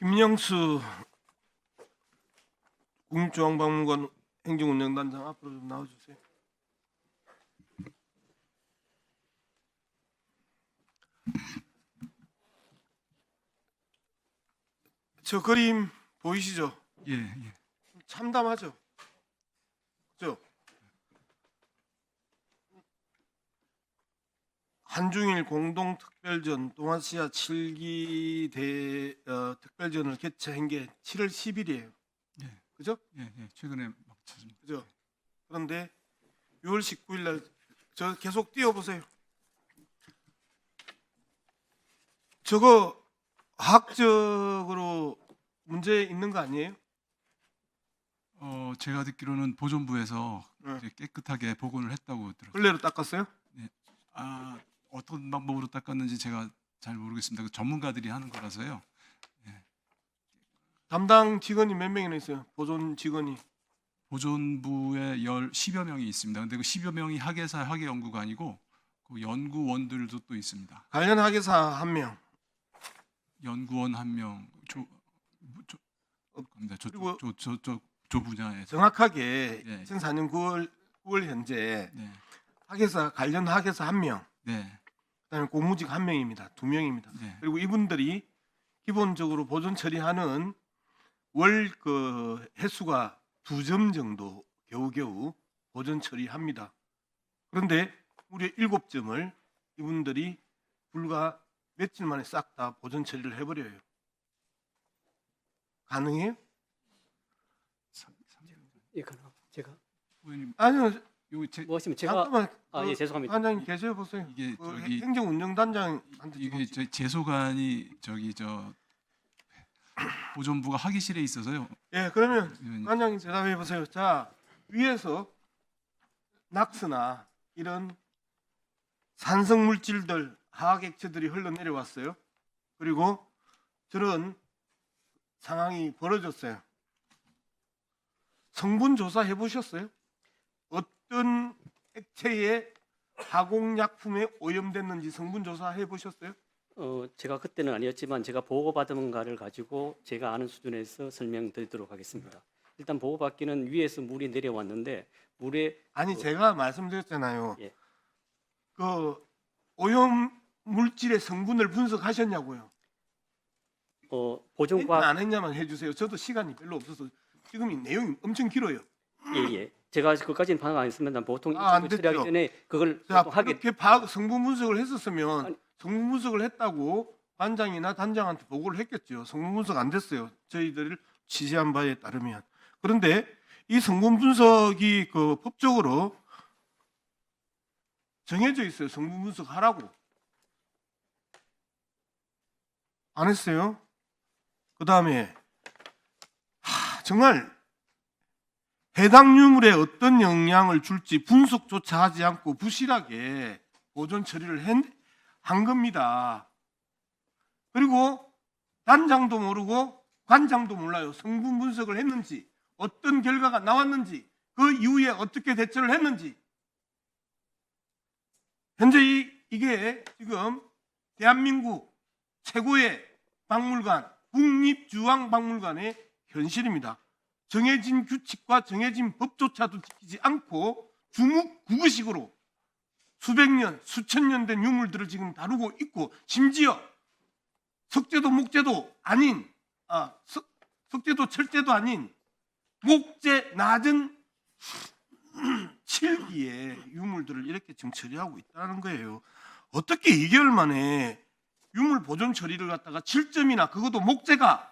김영수 국립중앙박물관 행정운영단장 앞으로 좀 나와주세요. 저 그림 보이시죠? 예. 참담하죠? 그죠? 한중일 공동특별전 동아시아 7기 특별전을 개최한 게 7월 10일이에요. 예. 그죠? 예. 최근에 막 찾습니다. 그죠? 그런데 6월 19일 날 저 계속 띄워보세요. 저거 과학적으로 문제 있는 거 아니에요? 제가 듣기로는 보존부에서 네. 이제 깨끗하게 복원을 했다고 들었어요. 걸레로 닦았어요? 어떤 방법으로 닦았는지 제가 잘 모르겠습니다. 그 전문가들이 하는 거라서요. 담당 직원이 몇 명이나 있어요? 보존 직원이. 보존부에 10여 명이 있습니다. 근데 그 10여 명이 학예사 학예연구가 아니고 그 연구원들도 또 있습니다. 관련 학예사 1명. 연구원 1명, 그리고 조 분야에서. 정확하게 네. 2004년 9월 현재 네. 관련 학예사 1명, 네. 그다음에 고무직 1명입니다. 2명입니다. 네. 그리고 이분들이 기본적으로 보존 처리하는 월 그 횟수가 2점 정도 겨우겨우 보존 처리합니다. 그런데 무려 7점을 이분들이 불과 며칠 만에 싹 다 보존 처리를 해버려요. 가능해요? 예, 가능. 제가 의원님, 아니요. 뭐 하시면 제가 잠깐만. 예, 죄송합니다. 단장님 계셔 보세요. 이게 그 저기 행정운영단장한테 이게 저 재소관이 보존부가 학의실에 있어서요. 예, 그러면 의원님. 단장님 대답해 보세요. 자, 위에서 낙스나 이런 산성 물질들, 화학 액체들이 흘러내려왔어요. 그리고 저런 상황이 벌어졌어요. 성분 조사해 보셨어요? 어떤 액체에 화공약품에 오염됐는지 성분 조사해 보셨어요? 제가 그때는 아니었지만 제가 보고받은 거를 가지고 제가 아는 수준에서 설명드리도록 하겠습니다. 일단 보고받기는 위에서 물이 내려왔는데 물에 아니 제가 말씀드렸잖아요. 예. 그 오염 물질의 성분을 분석하셨냐고요. 보존과학 안 했냐만 해주세요. 저도 시간이 별로 없어서 지금 이 내용이 엄청 길어요. 예. 제가 그까지는 방학 안 했습니다. 보통 안 이쪽을 처리하기 됐죠. 전에 그걸 자, 보통 하게 그렇게 과학 성분 분석을 했었으면 아니. 성분 분석을 했다고 관장이나 단장한테 보고를 했겠죠. 성분 분석 안 됐어요. 저희들 취재한 바에 따르면. 그런데 이 성분 분석이 그 법적으로 정해져 있어요. 성분 분석하라고. 안 했어요. 그 다음에 정말 해당 유물에 어떤 영향을 줄지 분석조차 하지 않고 부실하게 보존 처리를 한 겁니다. 그리고 단장도 모르고 관장도 몰라요. 성분 분석을 했는지 어떤 결과가 나왔는지 그 이후에 어떻게 대처를 했는지. 현재 이게 지금 대한민국 최고의 박물관 국립중앙박물관의 현실입니다. 정해진 규칙과 정해진 법조차도 지키지 않고 주묵구구식으로 수백 년, 수천 년 된 유물들을 지금 다루고 있고 심지어 석재도 목재도 아닌 석재도 철재도 아닌 목재 낮은 7기의 유물들을 이렇게 지금 처리하고 있다는 거예요. 어떻게 2개월 만에 유물 보존 처리를 갖다가 7점이나 그것도 목재가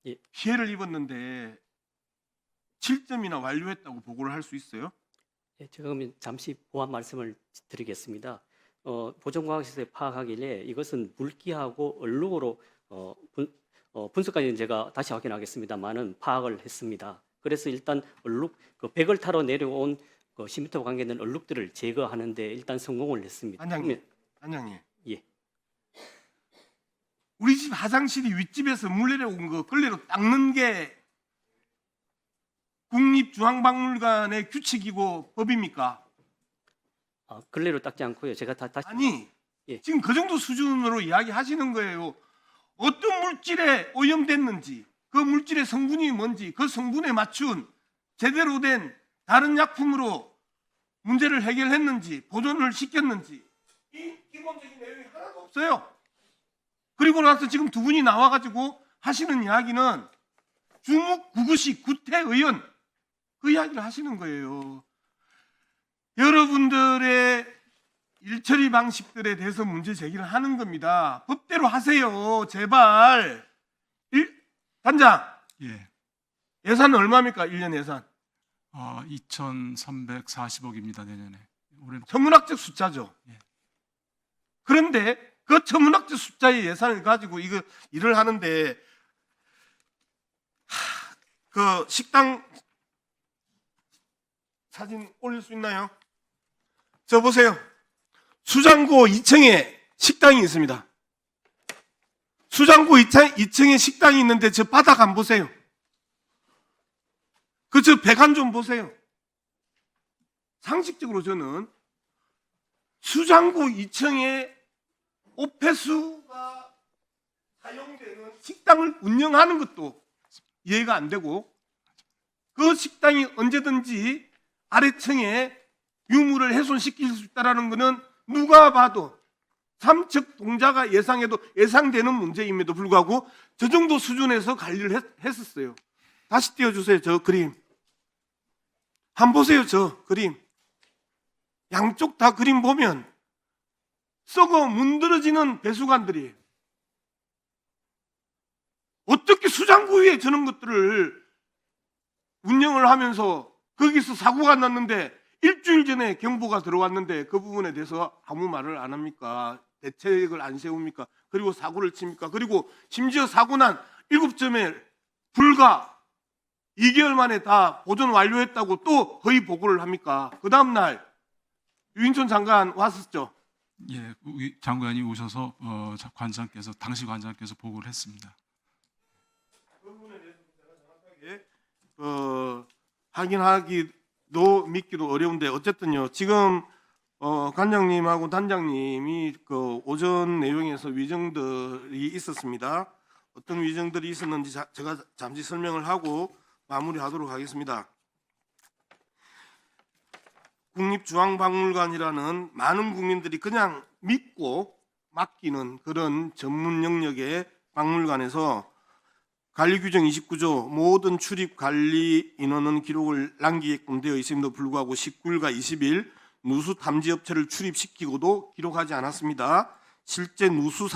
예. 피해를 입었는데 7점이나 완료했다고 보고를 할 수 있어요? 예, 제가 그러면 잠시 보완 말씀을 드리겠습니다. 보존과학에서 파악하길래 이것은 물기하고 얼룩으로 분석까지는 제가 다시 확인하겠습단은 파악을 했습니다. 그래서 일단 얼룩, 백을 타러 내려온 10m 관계된 얼룩들을 제거하는데 일단 성공을 했습니다. 단장님. 예. 우리 집 화장실이 윗집에서 물 내려온 거 걸레로 닦는 게 국립중앙박물관의 규칙이고 법입니까? 근래로 닦지 않고요. 제가 다시 아니 예. 지금 그 정도 수준으로 이야기하시는 거예요. 어떤 물질에 오염됐는지, 그 물질의 성분이 뭔지, 그 성분에 맞춘 제대로 된 다른 약품으로 문제를 해결했는지, 보존을 시켰는지, 이 기본적인 내용이 하나도 없어요. 그리고 나서 지금 두 분이 나와가지고 하시는 이야기는 주묵 구구식 구태의원 그 이야기를 하시는 거예요. 여러분들의 일처리 방식들에 대해서 문제 제기를 하는 겁니다. 법대로 하세요. 제발. 단장, 예. 예산은 얼마입니까? 1년 예산. 2,340억입니다. 내년에. 올해는 천문학적 숫자죠. 예. 그런데 그 천문학적 숫자의 예산을 가지고 이거 일을 하는데 그 식당 사진 올릴 수 있나요? 저 보세요. 수장고 2층에 식당이 있습니다. 수장고 2층에 식당이 있는데 저 바닥 안 보세요. 그 저 배관 좀 보세요. 상식적으로 저는 수장고 2층에 오폐수가 사용되는 식당을 운영하는 것도 이해가 안 되고 그 식당이 언제든지 아래층에 유물을 훼손시킬 수 있다는 것은 누가 봐도 삼척 동자가 예상되는 문제임에도 불구하고 저 정도 수준에서 관리를 했었어요. 다시 띄워주세요. 저 그림. 한번 보세요. 저 그림. 양쪽 다 그림 보면 썩어 문드러지는 배수관들이에요. 어떻게 수장고 위에 저런 것들을 운영을 하면서 거기서 사고가 났는데 일주일 전에 경보가 들어왔는데 그 부분에 대해서 아무 말을 안 합니까? 대책을 안 세웁니까? 그리고 사고를 칩니까? 그리고 심지어 사고 난 7점에 불과 2개월 만에 다 보존 완료했다고 또 허위 보고를 합니까? 그 다음날 유인촌 장관 왔었죠? 예, 장관이 오셔서 관장께서 당시 관장께서 보고를 했습니다. 그 부분에 대해서 제가 정확하게 확인하기도 믿기도 어려운데 어쨌든요. 지금 관장님하고 단장님이 그 오전 내용에서 위정들이 있었습니다. 어떤 위정들이 있었는지 제가 잠시 설명을 하고 마무리하도록 하겠습니다. 국립중앙박물관이라는 많은 국민들이 그냥 믿고 맡기는 그런 전문 영역의 박물관에서 관리규정 29조 모든 출입 관리 인원은 기록을 남기게끔 되어 있음에도 불구하고 19일과 20일 누수 탐지 업체를 출입시키고도 기록하지 않았습니다. 실제 누수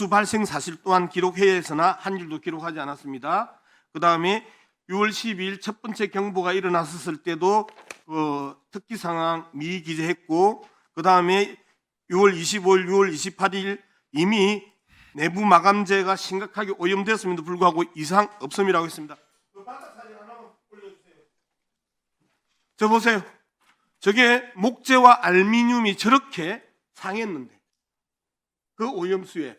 발생 사실 또한 기록회의에서나 한 줄도 기록하지 않았습니다. 그 다음에 6월 12일 첫 번째 경보가 일어났을 때도 특기 상황 미기재했고 그 다음에 6월 25일, 6월 28일 이미 내부 마감재가 심각하게 오염되었음에도 불구하고 이상 없음이라고 했습니다. 그 바닥 사진 하나만 올려주세요. 저 보세요. 저게 목재와 알루미늄이 저렇게 상했는데 그 오염수에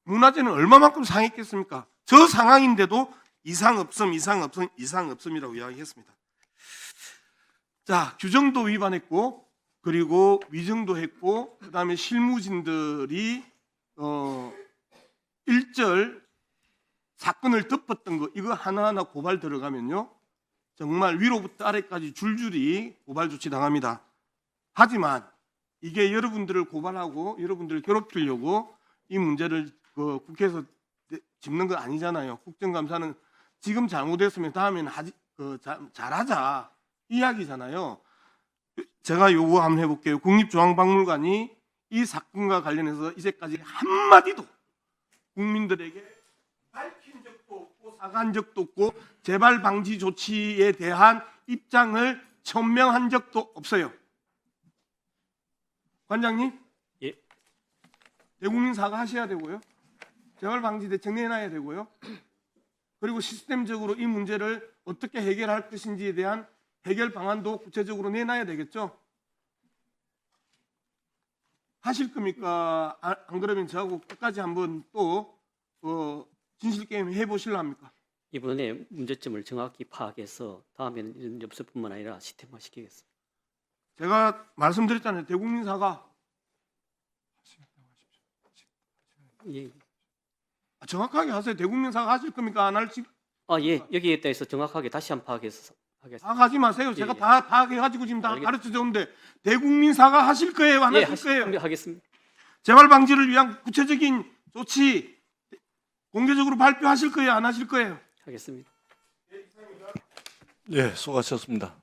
문화재는 얼마만큼 상했겠습니까? 저 상황인데도 이상 없음이라고 이야기했습니다. 자, 규정도 위반했고 그리고 위증도 했고 그다음에 실무진들이 일절 사건을 덮었던 거 이거 하나하나 고발 들어가면요. 정말 위로부터 아래까지 줄줄이 고발 조치 당합니다. 하지만 이게 여러분들을 고발하고 여러분들을 괴롭히려고 이 문제를 국회에서 짚는 거 아니잖아요. 국정감사는 지금 잘못했으면 다음에는 잘하자 이야기잖아요. 제가 요거 한번 해볼게요. 국립중앙박물관이 이 사건과 관련해서 이제까지 한마디도 국민들에게 밝힌 적도 없고 사과한 적도 없고 재발 방지 조치에 대한 입장을 천명한 적도 없어요. 관장님? 예. 대국민 사과하셔야 되고요. 재발 방지 대책 내놔야 되고요. 그리고 시스템적으로 이 문제를 어떻게 해결할 것인지에 대한 해결 방안도 구체적으로 내놔야 되겠죠. 하실 겁니까? 안 그러면 저하고 끝까지 한번 또 진실 게임 해보실랍니까? 이번에 문제점을 정확히 파악해서 다음에는 이런 엽서뿐만 아니라 시스템화시키겠습니다. 제가 말씀드렸잖아요. 대국민 사과. 예. 정확하게 하세요. 대국민 사과 하실 겁니까? 안 할지? 예. 여기에 대해서 정확하게 다시 한번 파악해서 하겠습니다. 사과하지 마세요. 제가 예. 다 파악해가지고 지금 다 알겠- 가르쳐 줬는데 대국민 사과 하실 거예요? 안 예, 하실 거예요? 하겠습니다. 재발 방지를 위한 구체적인 조치 공개적으로 발표하실 거예요? 안 하실 거예요? 하겠습니다. 네, 수고하셨습니다.